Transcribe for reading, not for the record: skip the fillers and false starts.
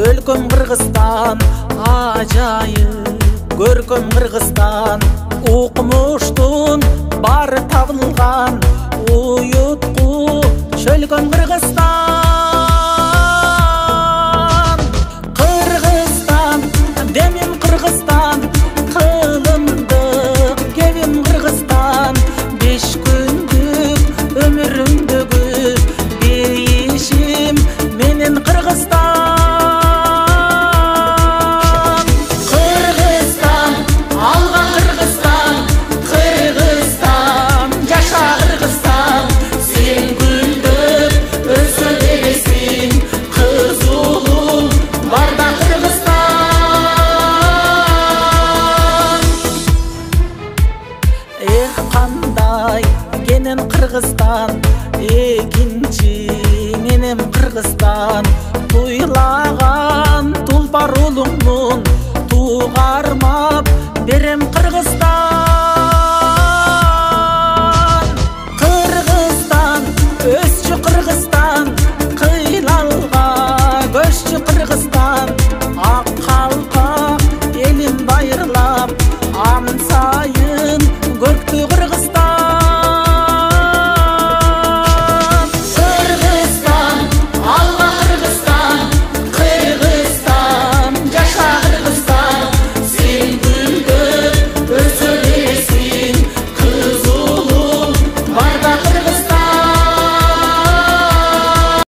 өлкөм Кыргызстан ажайып көркөм Кыргызстан укмуштун бары табылган уютку чөлкөм Кыргызстан Кыргызстан демим Кыргызстан кылымдык кебим Кыргызстан 5 күндүк өмүрүмдөгү дейишим менен Кыргызстан Кыргызстан алган Кыргызстан Кыргызстан жаша Кыргызстан сен гүлдөп өсө бересиң кыз уулуң барда Кыргызстан эх кандай кенен Кыргызстан экинчи менен Кыргызстан туйлаган тулпар уулуңмун тугармап берем Кыргызстан Кыргызстан өсчү Кыргызстан кыйлалга көччү Кыргызстан